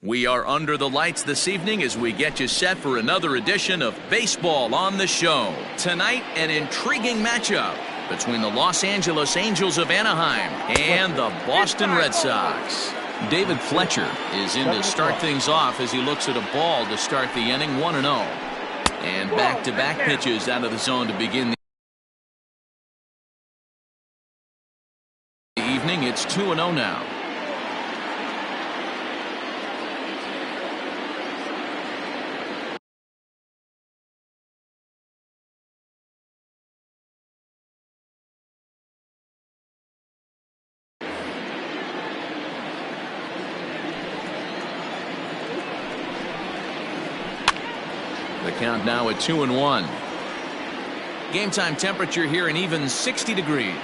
We are under the lights this evening as we get you set for another edition of Baseball on the Show. Tonight, an intriguing matchup between the Los Angeles Angels of Anaheim and the Boston Red Sox. David Fletcher is in to start things off as he looks at a ball to start the inning, 1-0. And back-to-back pitches out of the zone to begin the evening. It's 2-0 now. The count now at 2-1. Game time temperature here an even 60 degrees.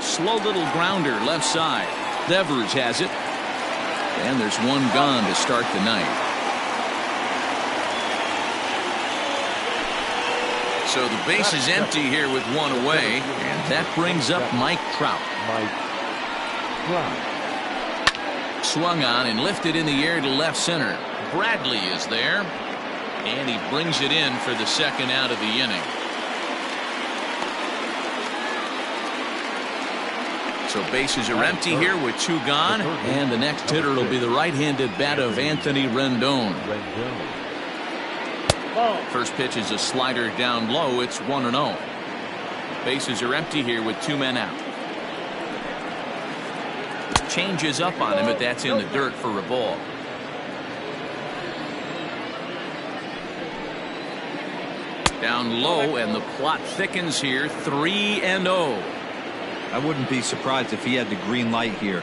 Slow little grounder left side. Devers has it. And there's one gone to start the night. So the base is empty here with one away. And that brings up Mike Trout. Swung on and lifted in the air to left center. Bradley is there. And he brings it in for the second out of the inning. So bases are empty here with two gone. And the next hitter will be the right-handed bat of Anthony Rendon. First pitch is a slider down low. It's 1-0. Bases are empty here with two men out. Changes up on him, but that's in the dirt for a ball. Down low, and the plot thickens here. 3-0. I wouldn't be surprised if he had the green light here.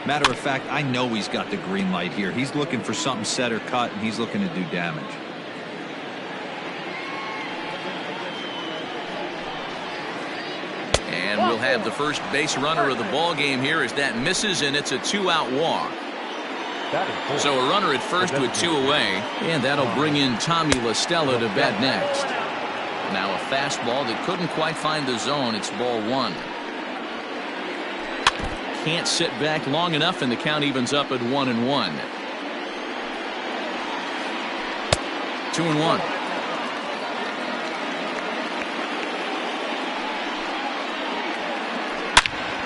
Matter of fact, I know he's got the green light here. He's looking for something set or cut, and he's looking to do damage. And we'll have the first base runner of the ball game here as that misses, and it's a two-out walk. So a runner at first with two away, and that'll bring in Tommy La Stella to bat next. Now a fastball that couldn't quite find the zone. It's ball one. Can't sit back long enough, and the count evens up at 1-1. 2-1.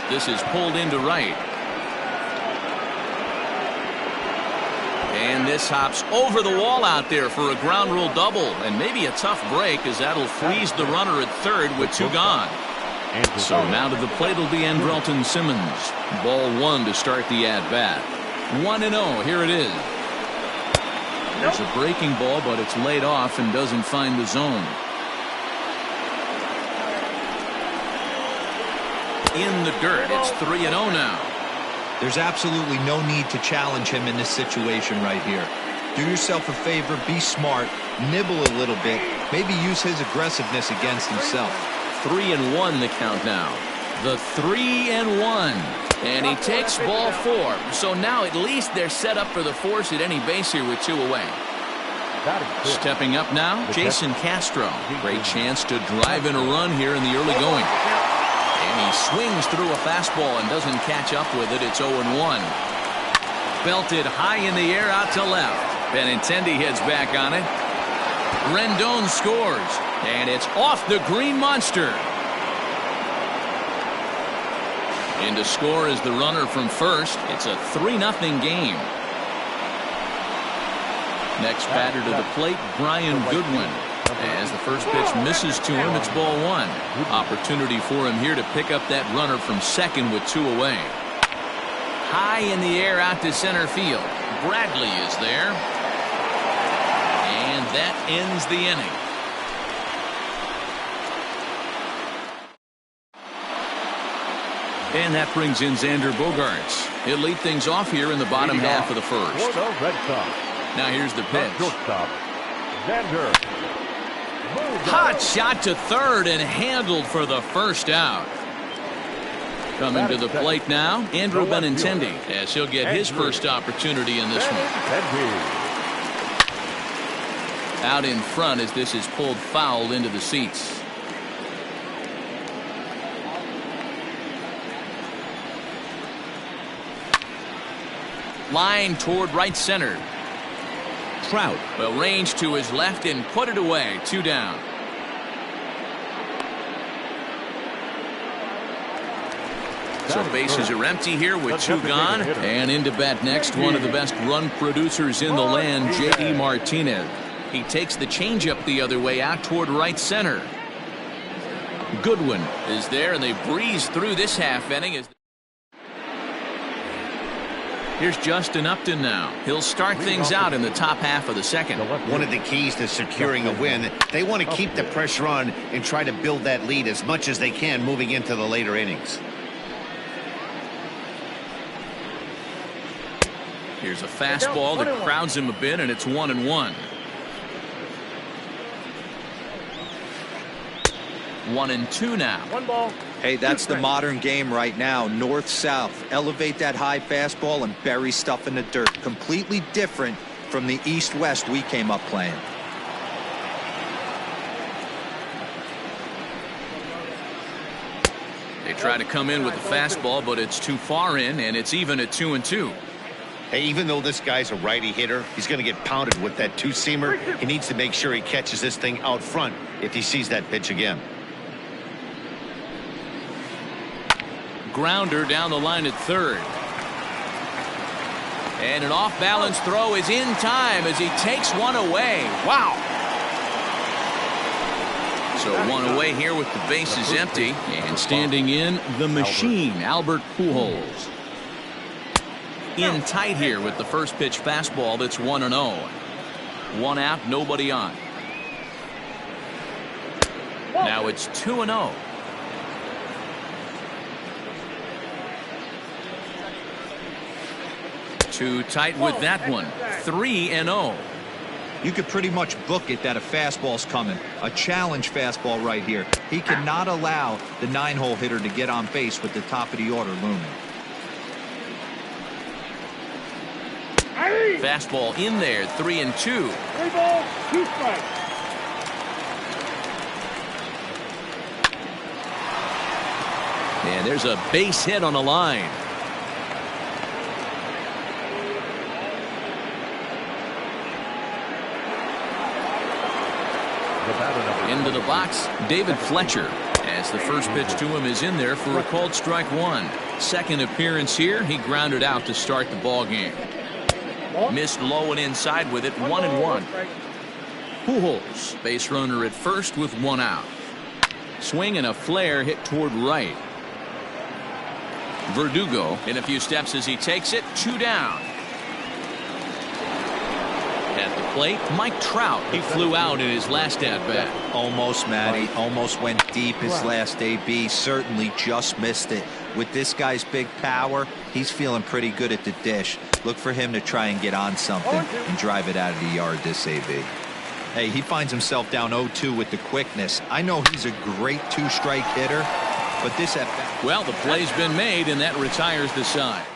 This is pulled into right. And this hops over the wall out there for a ground rule double. And maybe a tough break, as that'll freeze the runner at third with two gone. So now to the plate will be Andrelton Simmons. Ball one to start the at-bat. 1-0. Here it is. There's a breaking ball, but it's laid off and doesn't find the zone. In the dirt. It's 3-0 now. There's absolutely no need to challenge him in this situation right here. Do yourself a favor, be smart, nibble a little bit, maybe use his aggressiveness against himself. 3-1 the count now. The 3-1. And he takes ball four. So now at least they're set up for the force at any base here with two away. Stepping up now, Jason Castro. Great chance to drive in a run here in the early going. And he swings through a fastball and doesn't catch up with it. It's 0-1. Belted high in the air out to left. Benintendi heads back on it. Rendon scores. And it's off the green monster. In to score is the runner from first. It's a 3-0 game. Next batter to the plate, Brian Goodwin. As the first pitch misses to him, it's ball one. Opportunity for him here to pick up that runner from second with two away. High in the air out to center field. Bradley is there. And that ends the inning. And that brings in Xander Bogaerts. He'll lead things off here in the bottom half of the first. Now here's the pitch. Hot shot to third and handled for the first out. Coming to the plate now, Andrew Benintendi, as he'll get his first opportunity in this one. Out in front as this is pulled foul into the seats. Line toward right center. Trout. Well, range to his left and put it away. 2 down. So bases are empty here with 2 gone. And into bat next, one of the best run producers in the land, J.D. Martinez. He takes the changeup the other way out toward right center. Goodwin is there, and they breeze through this half inning. Here's Justin Upton now. He'll start things out in the top half of the second. One of the keys to securing a win, they want to keep the pressure on and try to build that lead as much as they can moving into the later innings. Here's a fastball that crowds him a bit, and it's 1-1. 1-2 now. 1 ball. Hey, that's the modern game right now. North-south. Elevate that high fastball and bury stuff in the dirt. Completely different from the east-west we came up playing. They try to come in with the fastball, but it's too far in, and it's even at 2-2. Hey, even though this guy's a righty hitter, he's going to get pounded with that 2-seamer. He needs to make sure he catches this thing out front if he sees that pitch again. Grounder down the line at third. And an off-balance throw is in time as he takes one away. Wow. So 1 away here with the bases empty. And standing in, the machine, Albert Pujols. In tight here with the first pitch fastball that's 1-0. 1 out, nobody on. Now it's 2-0. Too tight with that one. 3-0. You could pretty much book it that a fastball's coming. A challenge fastball right here. He cannot allow the 9-hole hitter to get on base with the top of the order looming. Fastball in there. 3-2. 3 balls, 2 strikes. And there's a base hit on the line. Into the box, David Fletcher, as the first pitch to him is in there for a called strike 1. Second appearance here, he grounded out to start the ball game. Missed low and inside with it. 1-1. Pujols, base runner at first with 1 out. Swing and a flare hit toward right. Verdugo in a few steps as he takes it. 2 down. At the plate, Mike Trout. He flew out in his last at-bat. Almost, Matty. Almost went deep his last AB. Certainly just missed it. With this guy's big power, he's feeling pretty good at the dish. Look for him to try and get on something and drive it out of the yard this AB. Hey, he finds himself down 0-2 with the quickness. I know he's a great 2-strike hitter, but this at-bat... Well, the play's been made, and that retires the side.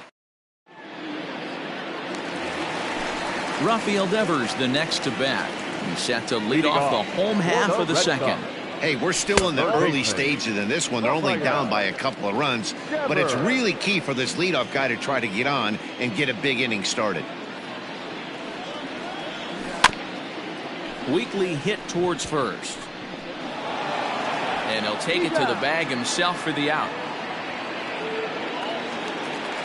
Rafael Devers, the next to bat. He's set to lead off the home half of the second. Hey, we're still in the early stages in this one. They're only down by a couple of runs, but it's really key for this leadoff guy to try to get on and get a big inning started. Weekly hit towards first. And he'll take it to the bag himself for the out.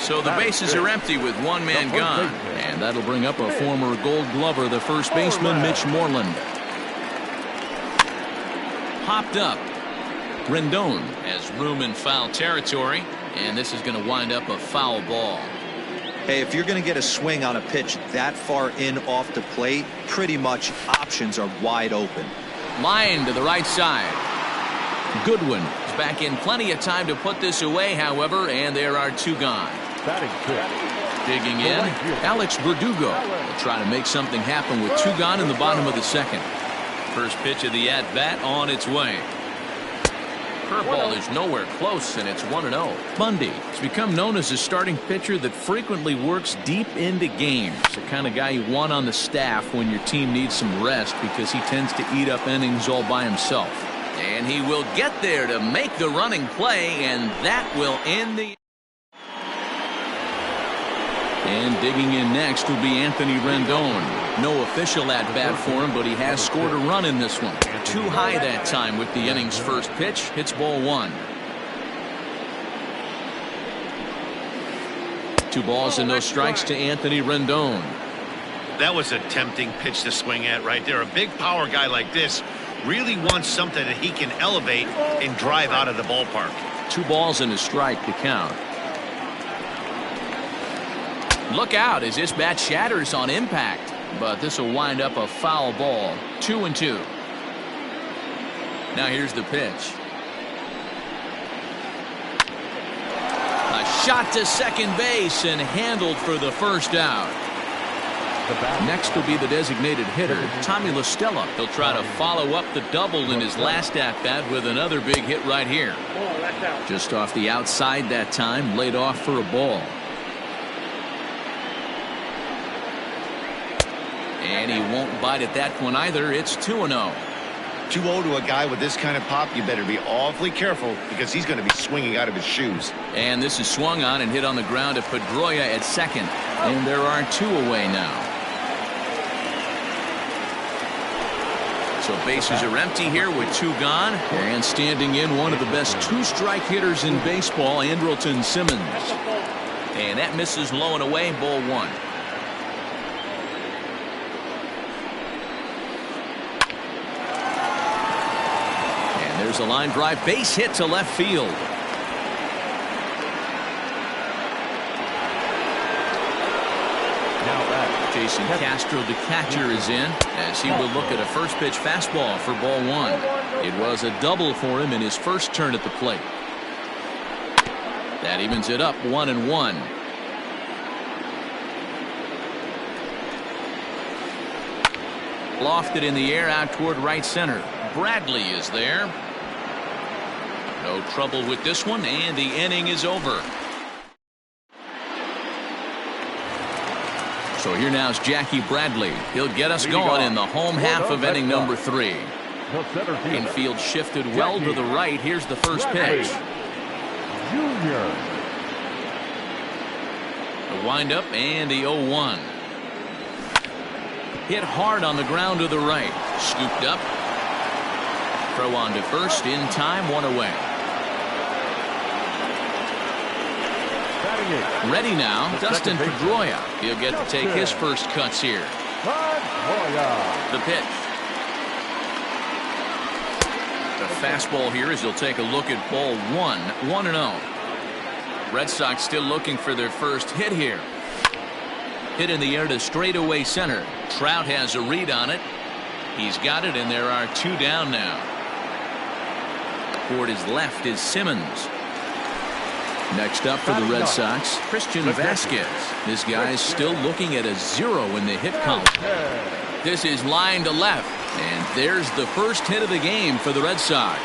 So the bases are empty with 1 man gone. And that'll bring up a former Gold Glover, the first baseman, Mitch Moreland. Hopped up. Rendon has room in foul territory. And this is going to wind up a foul ball. Hey, if you're going to get a swing on a pitch that far in off the plate, pretty much options are wide open. Line to the right side. Goodwin is back in plenty of time to put this away, however, and there are 2 gone. Digging in, Alex Verdugo will try to make something happen with 2 gone in the bottom of the second. First pitch of the at-bat on its way. Curveball is nowhere close, and it's 1-0. Bundy has become known as a starting pitcher that frequently works deep into games. The kind of guy you want on the staff when your team needs some rest because he tends to eat up innings all by himself. And he will get there to make the running play, and that will end the... And digging in next will be Anthony Rendon. No official at bat for him, but he has scored a run in this one. Too high that time with the inning's first pitch. Hits ball one. 2 balls and no strikes to Anthony Rendon. That was a tempting pitch to swing at right there. A big power guy like this really wants something that he can elevate and drive out of the ballpark. 2 balls and a strike to count. Look out as this bat shatters on impact, but this will wind up a foul ball. 2-2. Now here's the pitch. A shot to second base and handled for the first out. Next will be the designated hitter, Tommy La Stella. He'll try to follow up the double in his last at-bat with another big hit right here. Just off the outside that time, laid off for a ball. And he won't bite at that one either. It's 2-0. 2-0 to a guy with this kind of pop, you better be awfully careful because he's going to be swinging out of his shoes. And this is swung on and hit on the ground to Pedroia at second. And there are 2 away now. So bases are empty here with 2 gone. And standing in, one of the best 2-strike hitters in baseball, Andrelton Simmons. And that misses low and away, ball 1. There's a line drive base hit to left field. Now Jason Castro, the catcher, is in as he will look at a first pitch fastball for ball 1. It was a double for him in his first turn at the plate. That evens it up 1-1. Lofted in the air out toward right center. Bradley is there. No trouble with this one, and the inning is over. So here now is Jackie Bradley. He'll get us going in the home half of inning number 3. Infield shifted well to the right. Here's the first pitch. The windup and the 0-1. Hit hard on the ground to the right. Scooped up. Throw on to first in time, 1 away. Ready now, Dustin Pedroia. He'll get to take his first cuts here. The pitch. The fastball here as he'll take a look at ball 1. 1-0. Red Sox still looking for their first hit here. Hit in the air to straightaway center. Trout has a read on it. He's got it, and there are 2 down now. Toward his left is Simmons. Next up for the Red Sox, Christian Vasquez. This guy's still looking at a 0 in the hit column. This is line to left, and there's the first hit of the game for the Red Sox.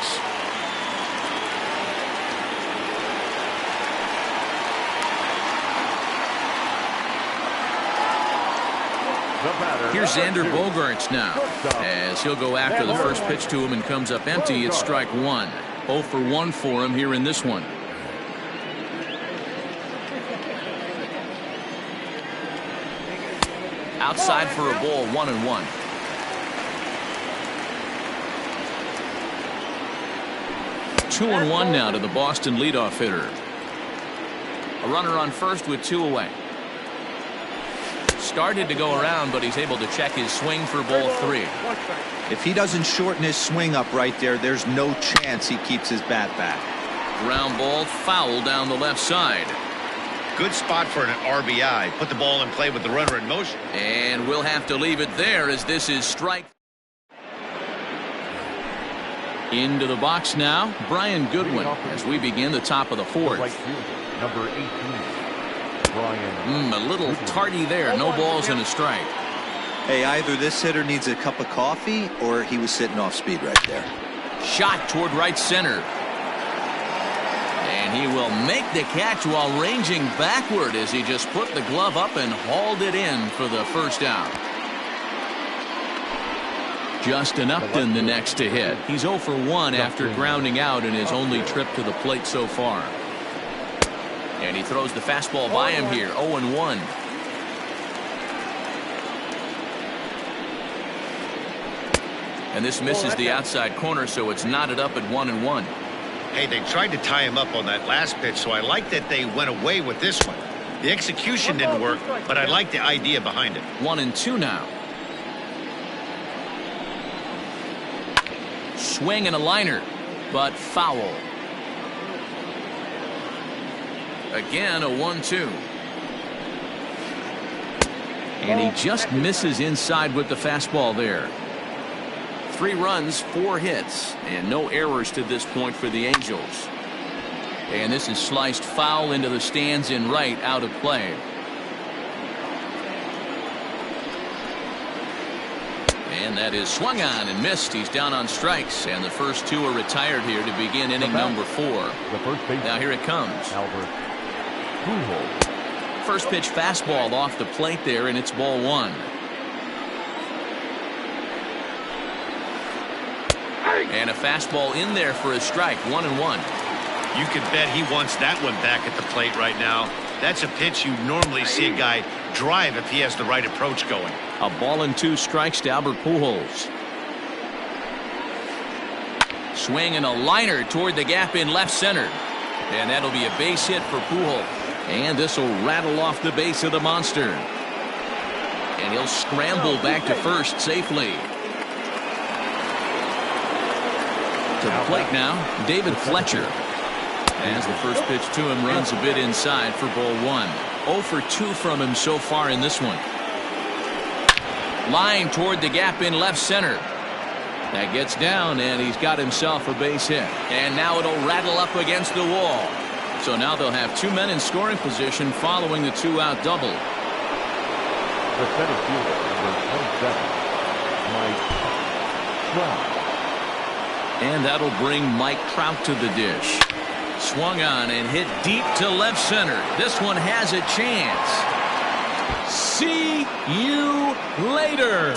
Here's Xander Bogaerts now, as he'll go after the first pitch to him and comes up empty. It's strike 1. 0 for 1 for him here in this one. Outside for a ball, 1-1. Two and 1 now to the Boston leadoff hitter. A runner on first with 2 away. Started to go around, but he's able to check his swing for ball 3. If he doesn't shorten his swing up right there, there's no chance he keeps his bat back. Ground ball, foul down the left side. Good spot for an RBI. Put the ball in play with the runner in motion. And we'll have to leave it there as this is strike. Into the box now, Brian Goodwin, as we begin the top of the 4th. Number 18, Brian. A little tardy there. No balls and a strike. Hey, either this hitter needs a cup of coffee or he was sitting off speed right there. Shot toward right center. And he will make the catch while ranging backward as he just put the glove up and hauled it in for the first out. Justin Upton the next to hit. He's 0 for 1 after grounding out in his only trip to the plate so far. And he throws the fastball by him here. 0-1. And this misses the outside corner, so it's knotted up at 1-1. Hey, they tried to tie him up on that last pitch, so I like that they went away with this one. The execution didn't work, but I like the idea behind it. 1-2 now. Swing and a liner, but foul. Again, a 1-2. And he just misses inside with the fastball there. 3 runs, 4 hits, and no errors to this point for the Angels. And this is sliced foul into the stands in right, out of play. And that is swung on and missed. He's down on strikes, and the first 2 are retired here to begin inning number 4. Now here it comes. First pitch fastball off the plate there, and it's ball 1. And a fastball in there for a strike. 1-1. You could bet he wants that one back at the plate right now. That's a pitch you normally see a guy drive if he has the right approach going. A ball and 2 strikes to Albert Pujols. Swing and a liner toward the gap in left center. And that'll be a base hit for Pujols. And this will rattle off the base of the monster. And he'll scramble back to first safely. To the plate now, David Fletcher. As the first pitch to him runs a bit inside for ball 1. 0 for 2 from him so far in this one. Line toward the gap in left center. That gets down, and he's got himself a base hit. And now it'll rattle up against the wall. So now they'll have 2 men in scoring position following the 2-out double. The center fielder, number 27, Mike Trout. And that'll bring Mike Trout to the dish. Swung on and hit deep to left center. This one has a chance. See you later.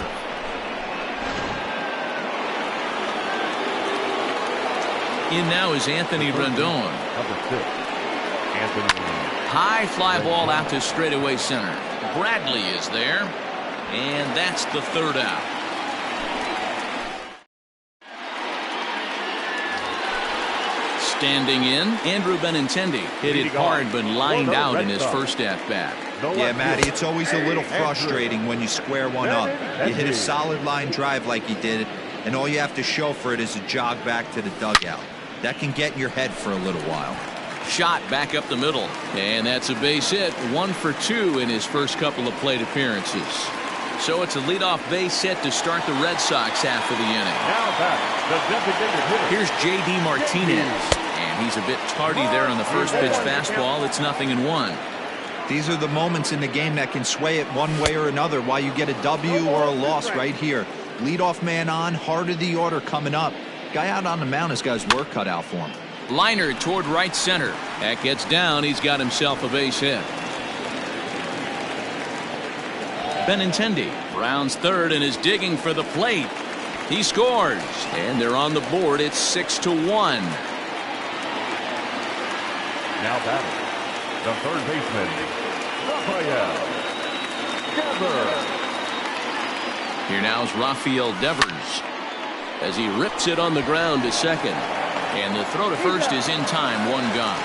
In now is Anthony Rendon. Number 6, Anthony. High fly ball out to straightaway center. Bradley is there. And that's the 3rd out. Standing in, Andrew Benintendi hit it hard but lined out in his first at-bat. Yeah, Matty, it's always a little frustrating when you square one up. You hit a solid line drive like he did, and all you have to show for it is a jog back to the dugout. That can get in your head for a little while. Shot back up the middle, and that's a base hit. 1 for 2 in his first couple of plate appearances. So it's a leadoff base hit to start the Red Sox half of the inning. Now back, the designated hitter. Here's J.D. Martinez, and he's a bit tardy there on the first pitch fastball. It's 0-1. These are the moments in the game that can sway it one way or another, why you get a W or a loss right here. Leadoff man on, heart of the order coming up. Guy out on the mound has got his work cut out for him. Liner toward right center. That gets down. He's got himself a base hit. Benintendi rounds third and is digging for the plate. He scores, and they're on the board. It's 6-1. Now batting, the third baseman, Rafael Devers. Here now is Rafael Devers as he rips it on the ground to second. And the throw to first is in time. 1 gone.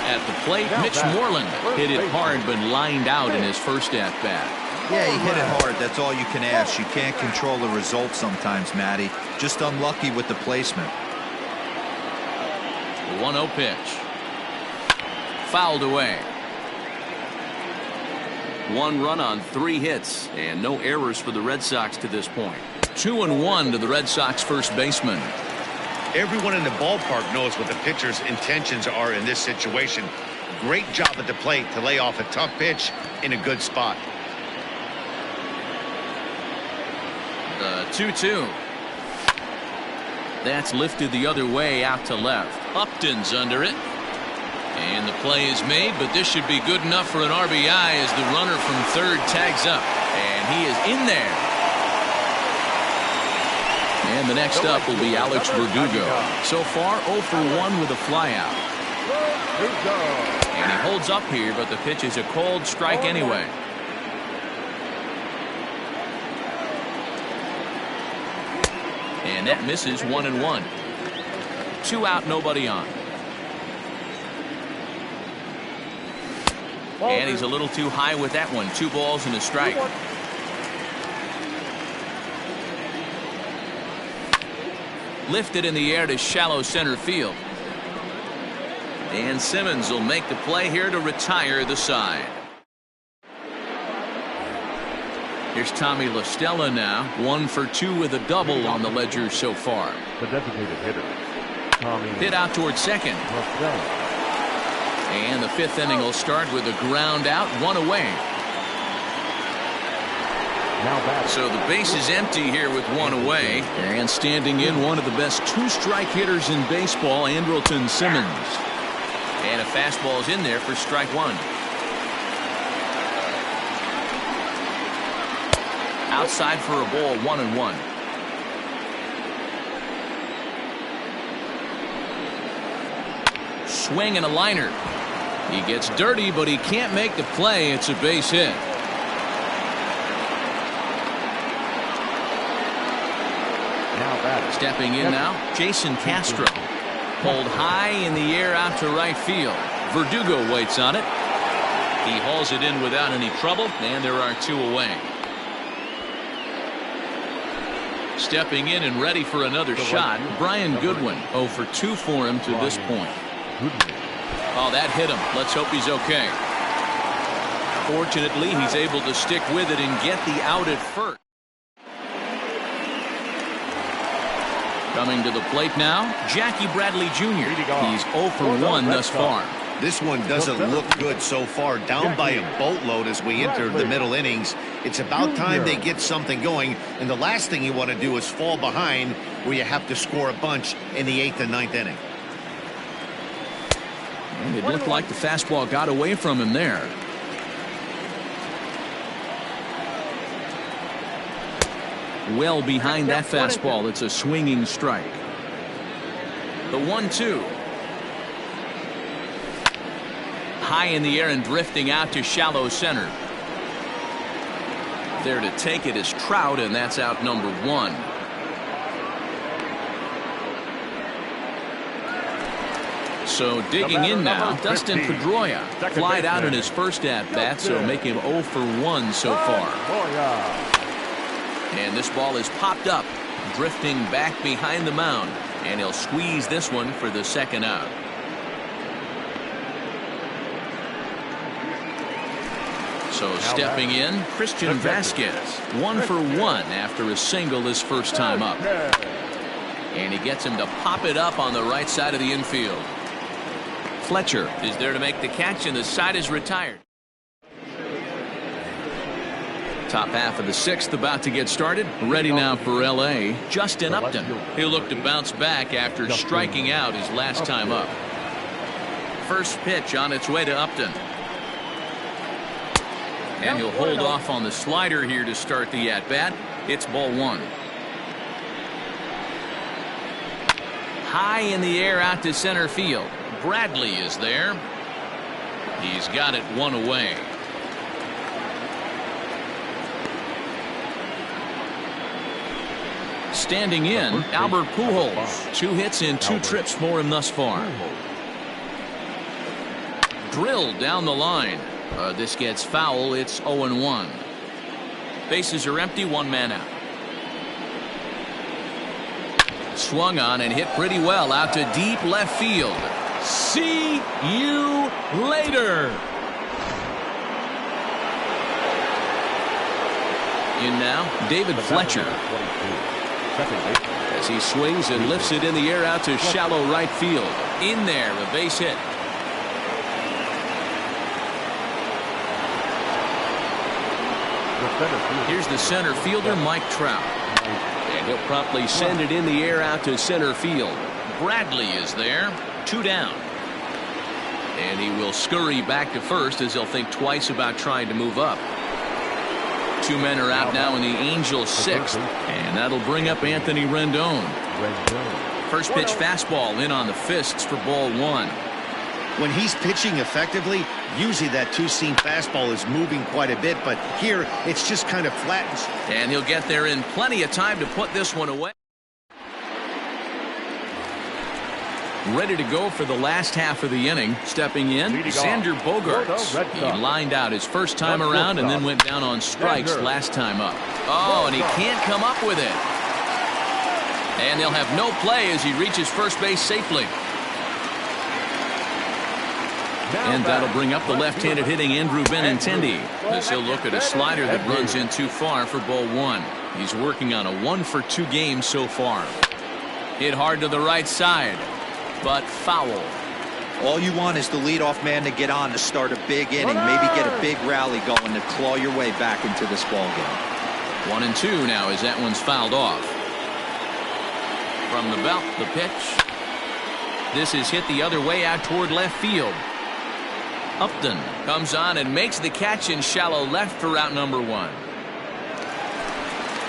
At the plate, Mitch Moreland hit it hard but lined out in his first at-bat. Yeah, he hit it hard. That's all you can ask. You can't control the result sometimes, Matty. Just unlucky with the placement. The 1-0 pitch. Fouled away. 1 run on 3 hits and no errors for the Red Sox to this point. 2-1 to the Red Sox first baseman. Everyone in the ballpark knows what the pitcher's intentions are in this situation. Great job at the plate to lay off a tough pitch in a good spot. The 2-2. That's lifted the other way out to left. Upton's under it. And the play is made, but this should be good enough for an RBI as the runner from third tags up. And he is in there. And the next up will be Alex Verdugo. So far, 0 for 1 with a flyout. And he holds up here, but the pitch is a cold strike anyway. And that misses 1-1. 2 out, nobody on. And he's a little too high with that one. 2 balls and a strike. Lifted in the air to shallow center field. And Simmons will make the play here to retire the side. Here's Tommy La Stella now. 1 for 2 with a double on the ledger so far. The designated hitter, Tommy. Hit out towards second. And the 5th inning will start with a ground out, 1 away. Now back. So the base is empty here with 1 away. And standing in, one of the best 2-strike hitters in baseball, Andrelton Simmons. And a fastball is in there for strike 1. Outside for a ball, 1-1. Swing and a liner. He gets dirty, but he can't make the play. It's a base hit. Now back. Stepping in now, Jason Castro. Pulled high in the air out to right field. Verdugo waits on it. He hauls it in without any trouble, and there are 2 away. Stepping in and ready for another shot, Brian Goodwin. 0 for 2 for him to this point. Oh, that hit him. Let's hope he's okay. Fortunately, he's able to stick with it and get the out at first. Coming to the plate now, Jackie Bradley Jr. He's 0 for 1 thus far. This one doesn't look good so far. Down by a boatload as we enter the middle innings. It's about time they get something going. And the last thing you want to do is fall behind where you have to score a bunch in the 8th and 9th inning. And it looked like the fastball got away from him there. Well behind that fastball. It's a swinging strike. The 1-2. High in the air and drifting out to shallow center. There to take it is Trout, and that's out number 1. So digging in now, Dustin Pedroia flied out in his first at-bat, so make him 0 for 1 so far. And this ball is popped up, drifting back behind the mound, and he'll squeeze this one for the 2nd out. So stepping in, Christian Vasquez. 1 for 1 after a single his first time up. And he gets him to pop it up on the right side of the infield. Fletcher is there to make the catch, and the side is retired. Top half of the 6th about to get started. Ready now for L.A., Justin Upton. He'll look to bounce back after striking out his last time up. First pitch on its way to Upton. And he'll hold off on the slider here to start the at-bat. It's ball 1. High in the air out to center field. Bradley is there. He's got it 1 away. Standing in, Albert Pujols. 2 hits and 2 trips for him thus far. Drilled down the line. This gets foul. It's 0-1. Bases are empty. 1 man out. Swung on and hit pretty well out to deep left field. See you later. In now, David Fletcher. As he swings and lifts it in the air out to shallow right field. In there, a base hit. Here's the center fielder, Mike Trout. And he'll promptly send it in the air out to center field. Bradley is there. 2 down. And he will scurry back to first as he'll think twice about trying to move up. 2 men are out now in the Angels' 6th. And that'll bring up Anthony Rendon. First pitch fastball in on the fists for ball 1. When he's pitching effectively, usually that 2-seam fastball is moving quite a bit, but here it's just kind of flat. And he'll get there in plenty of time to put this one away. Ready to go for the last half of the inning. Stepping in, Xander Bogaerts. He lined out his first time around and then went down on strikes last time up. Oh, and he can't come up with it. And they'll have no play as he reaches first base safely. And that'll bring up the left-handed hitting Andrew Benintendi, as he'll look at a slider that runs in too far for ball one. He's working on a 1-for-2 game so far. Hit hard to the right side, but foul. All you want is the leadoff man to get on to start a big inning, maybe get a big rally going to claw your way back into this ball game. 1-2 now as that one's fouled off. From the belt, the pitch. This is hit the other way out toward left field. Upton comes on and makes the catch in shallow left for out number one.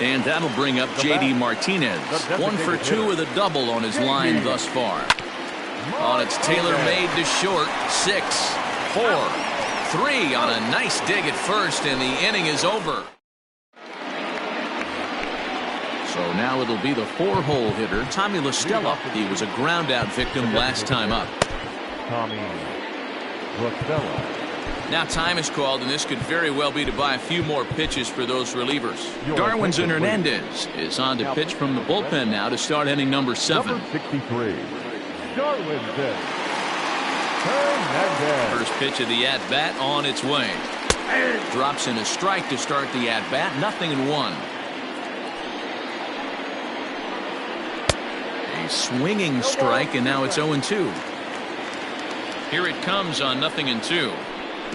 And that'll bring up J.D. Martinez. 1-for-2 with a double on his line thus far. On it's tailor-made to short. 6, 4, 3 on a nice dig at first, and the inning is over. So now it'll be the 4-hole hitter, Tommy La Stella. He was a ground-out victim last time up. Tommy La Stella. Now time is called, and this could very well be to buy a few more pitches for those relievers. Darwinzon Hernandez is on to pitch from the bullpen now to start inning number 7. Number 63, Darwinzon Hernandez. First pitch of the at-bat on its way. Drops in a strike to start the at-bat. 0-1. A swinging strike, and now it's 0-2. Here it comes on 0-2.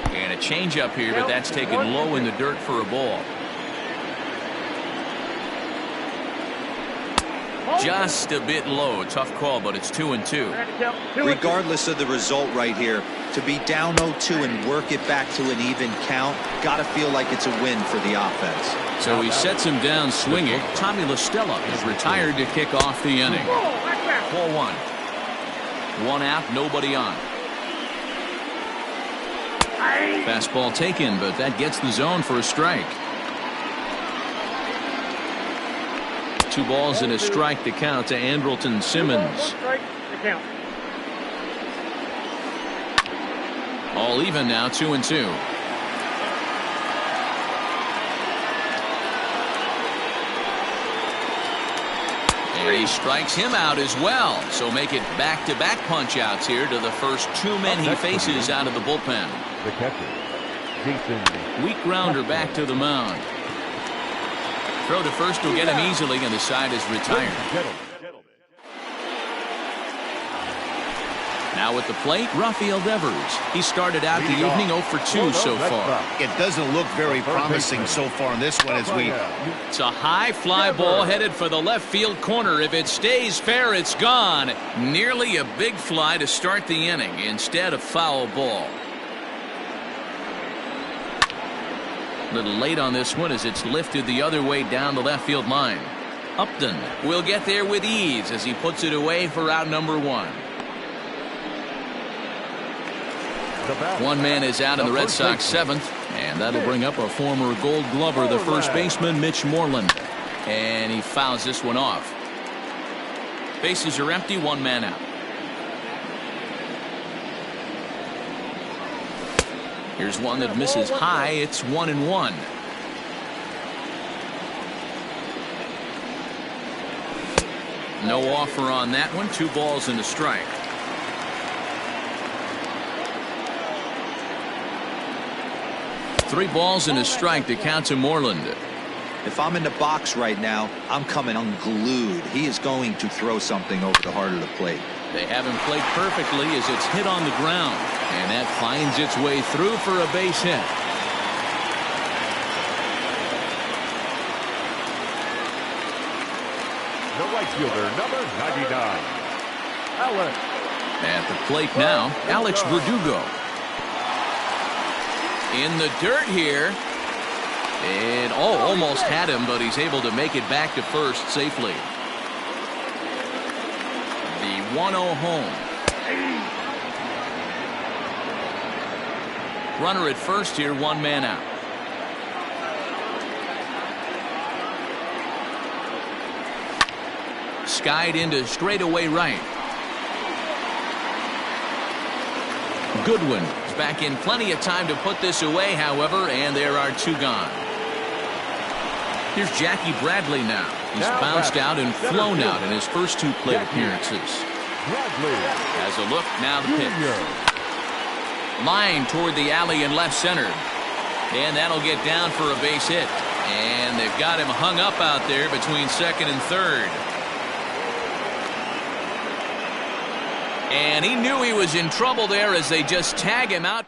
And a changeup here, but that's taken low in the dirt for a ball. Just a bit low. Tough call, but it's 2-2. Regardless of the result right here, to be down 0-2 and work it back to an even count, got to feel like it's a win for the offense. So he sets him down swinging. Tommy La Stella is retired to kick off the inning. 4-1. 1 out, nobody on. Fastball taken, but that gets the zone for a strike. 2 balls and a strike to count to Andrelton Simmons. All even now, 2-2. And he strikes him out as well. So make it back-to-back punch-outs here to the first 2 men he faces out of the bullpen. The catcher, Jason. Weak grounder back to the mound. Throw to first will get him easily, and the side is retired. Now at the plate, Rafael Devers. He started out the evening 0-for-2 so far. It doesn't look very promising so far in this one as we... It's a high fly ball headed for the left field corner. If it stays fair, it's gone. Nearly a big fly to start the inning. Instead, a foul ball. A little late on this one as it's lifted the other way down the left field line. Upton will get there with ease as he puts it away for out number 1. One man is out in the Red Sox 7th, and that'll bring up a former Gold Glover, the first baseman, Mitch Moreland. And he fouls this one off. Bases are empty, 1 man out. Here's one that misses high. It's 1-1. No offer on that one. 2 balls and a strike. Three balls and a strike to count to Moreland. If I'm in the box right now, I'm coming unglued. He is going to throw something over the heart of the plate. They have him played perfectly as it's hit on the ground. And that finds its way through for a base hit. The right fielder, number 99, Alex. At the plate now, Alex Verdugo. In the dirt here. And almost had him, but he's able to make it back to first safely. The 1-0 home. Runner at first here, 1 man out. Skied into straightaway right. Goodwin is back in plenty of time to put this away, however, and there are 2 gone. Here's Jackie Bradley now. He's bounced out and flown out in his first 2 plate appearances. Has a look, now the pitch. Line toward the alley in left center. And that'll get down for a base hit. And they've got him hung up out there between second and third. And he knew he was in trouble there as they just tag him out.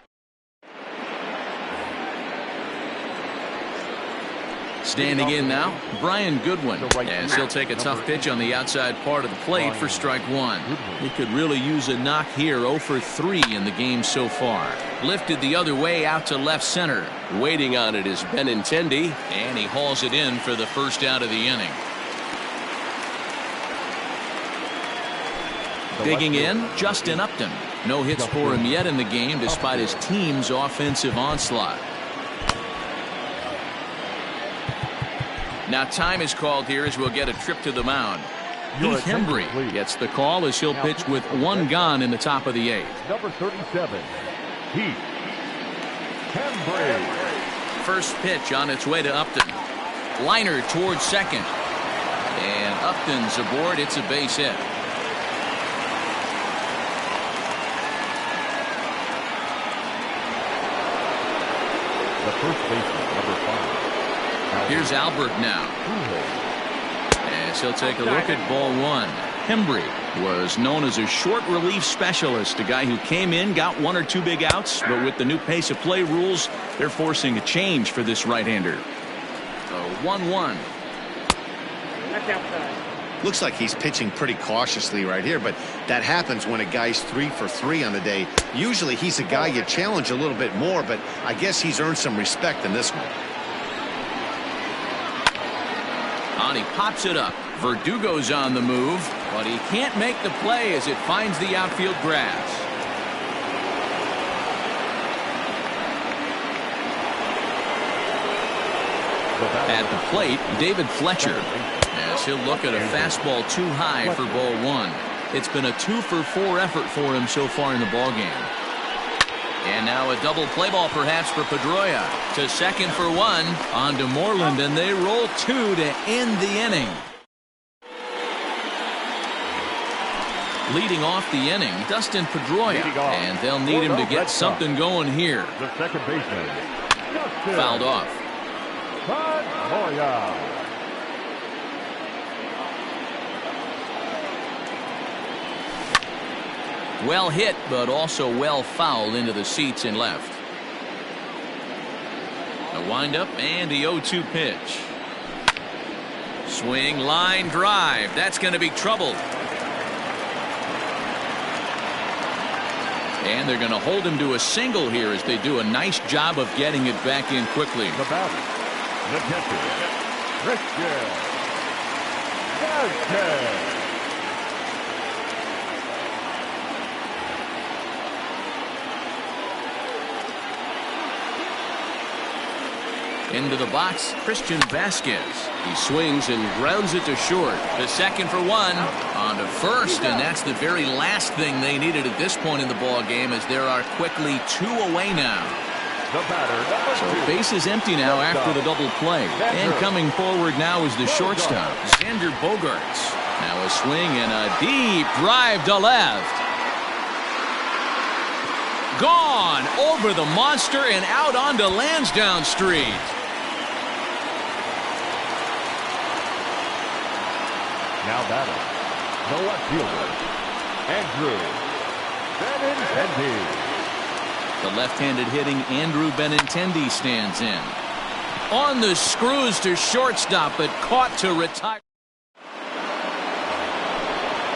Standing in now, Brian Goodwin, as he'll take a tough pitch on the outside part of the plate for strike 1. He could really use a knock here. 0 for 3 in the game so far. Lifted the other way out to left center. Waiting on it is Benintendi, and he hauls it in for the first out of the inning. Digging in, Justin Upton. No hits for him yet in the game despite his team's offensive onslaught. Now time is called here as we'll get a trip to the mound. Heath Hembry gets the call as he'll pitch with 1 gone in the top of the 8th. Number 37, Heath Hembry. First pitch on its way to Upton. Liner towards second. And Upton's aboard. It's a base hit. The first baseman, number 5. Here's Albert now. As he'll take a look at ball 1. Hembry was known as a short relief specialist, a guy who came in, got 1 or 2 big outs, but with the new pace of play rules, they're forcing a change for this right-hander. 1-1. Looks like he's pitching pretty cautiously right here, but that happens when a guy's 3 for 3 on the day. Usually he's a guy you challenge a little bit more, but I guess he's earned some respect in this one. He pops it up. Verdugo's on the move, but he can't make the play as it finds the outfield grass. At the plate, David Fletcher, as he'll look at a fastball too high for ball 1. It's been a 2 for 4 effort for him so far in the ballgame. And now a double play ball perhaps for Pedroia. To second for 1. On to Moreland, and they roll 2 to end the inning. Leading off the inning, Dustin Pedroia. And they'll need him to get something going here. The second baseman, Fouled off. Pedroia. Well hit, but also well fouled into the seats in left. A windup and the 0-2 pitch. Swing, line drive. That's going to be trouble. And they're going to hold him to a single here as they do a nice job of getting it back in quickly. The batter, the catcher, Christian Vázquez. Into the box, Christian Vázquez. He swings and grounds it to short. The second for 1. On to first, and that's the very last thing they needed at this point in the ball game, as there are quickly 2 away now. The batter, so base is empty now after the double play. And coming forward now is the shortstop, Xander Bogaerts. Now a swing and a deep drive to left. Gone over the monster and out onto Lansdowne Street. Now batter, the left fielder, Andrew Benintendi. The left-handed hitting Andrew Benintendi stands in. On the screws to shortstop, but caught to retire.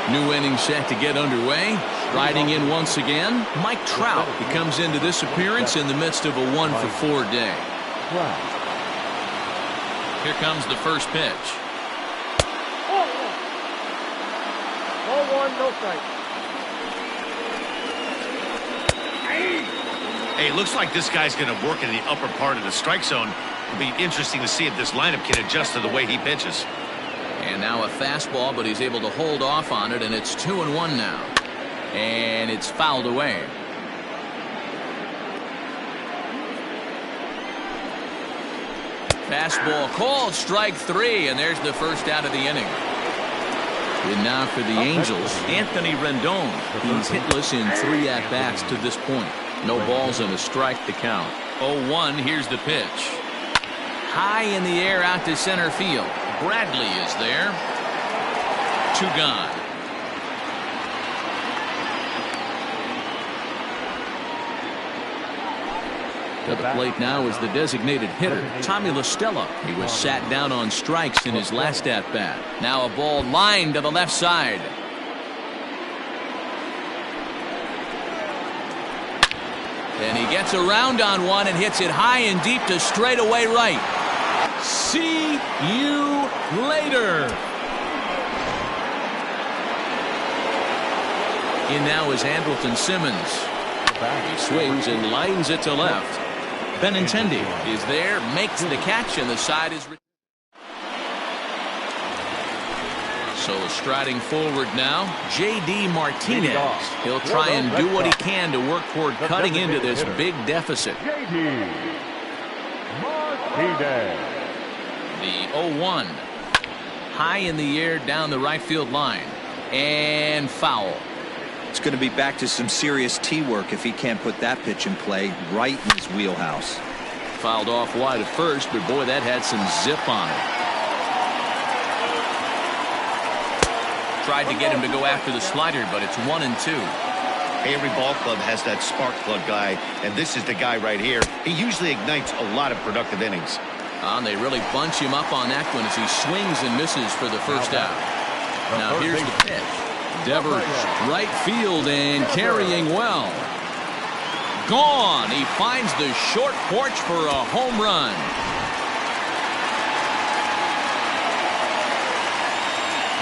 New inning set to get underway. Riding in once again, Mike Trout. He comes into this appearance in the midst of a 1 for 4 day. Here comes the first pitch. 0-1, no strike. Hey, looks like this guy's going to work in the upper part of the strike zone. It'll be interesting to see if this lineup can adjust to the way he pitches. And now a fastball, but he's able to hold off on it, and it's 2-1 now. And it's fouled away. Fastball called, strike 3, and there's the first out of the inning. And now for the Angels, Anthony Rendon. He's hitless in 3 at-bats to this point. No balls and a strike to count. 0-1, here's the pitch. High in the air out to center field. Bradley is there. 2 gone. To the plate now is the designated hitter, Tommy La Stella. He was sat down on strikes in his last at-bat. Now a ball lined to the left side. And he gets around on one and hits it high and deep to straightaway right. See you later. In now is Andrelton Simmons. He swings and lines it to left. Benintendi is there, makes the catch, and the side is. So striding forward now, J.D. Martinez. He'll try and do what he can to work toward cutting into this big deficit. J.D. Martinez. The 0-1. High in the air down the right field line. And foul. It's going to be back to some serious tee work if he can't put that pitch in play right in his wheelhouse. Fouled off wide at first, but boy, that had some zip on it. Tried to get him to go after the slider, but it's 1-2. Every ball club has that spark plug guy, and this is the guy right here. He usually ignites a lot of productive innings. And they really bunch him up on that one as he swings and misses for the first out. Now here's the pitch. Devers, right field, and carrying well. Gone. He finds the short porch for a home run.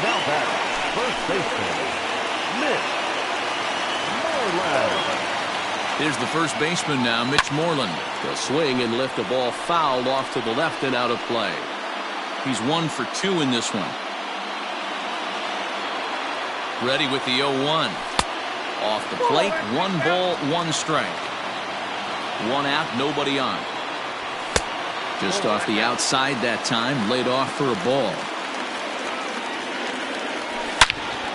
Now back, first baseman, Mitch Moreland. Here's the first baseman now, Mitch Moreland. He'll swing and lift a ball fouled off to the left and out of play. He's 1 for 2 in this one. Ready with the 0-1. Off the plate, 1 ball, 1 strike. 1 out, nobody on. Just off the outside that time, laid off for a ball.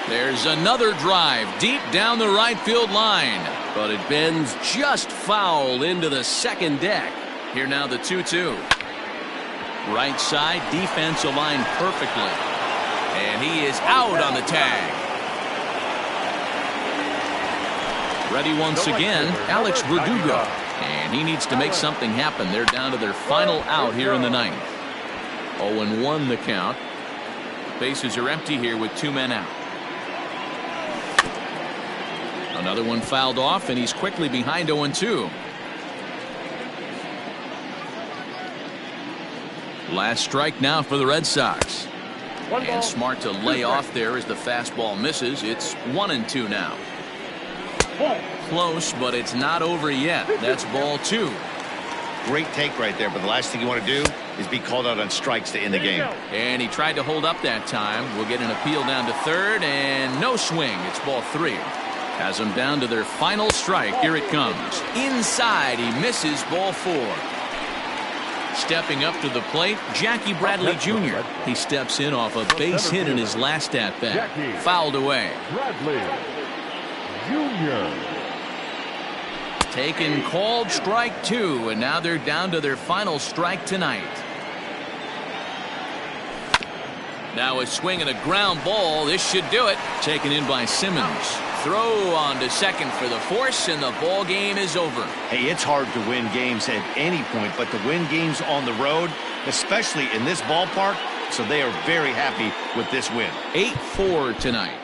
There's another drive deep down the right field line, but it bends just foul into the second deck. Here now the 2-2. Right side, defense aligned perfectly. And he is out on the tag. Ready once again, Alex Verdugo. And he needs to make something happen. They're down to their final out here in the 9th. 0-1 the count. Bases are empty here with 2 men out. Another one fouled off, and he's quickly behind 0-2. Last strike now for the Red Sox. And smart to lay off there as the fastball misses. It's 1-2 now. Close, but it's not over yet. That's ball 2. Great take right there, but the last thing you want to do is be called out on strikes to end the game. And he tried to hold up that time. We'll get an appeal down to third, and no swing. It's ball 3. Has them down to their final strike. Here it comes. Inside, he misses ball 4. Stepping up to the plate, Jackie Bradley Jr. He steps in off a base hit in his last at-bat. Fouled away. Bradley Jr. Taken, called strike 2, and now they're down to their final strike tonight. Now a swing and a ground ball. This should do it. Taken in by Simmons. Throw on to second for the force, and the ball game is over. Hey, it's hard to win games at any point, but to win games on the road, especially in this ballpark, so they are very happy with this win. 8-4 tonight.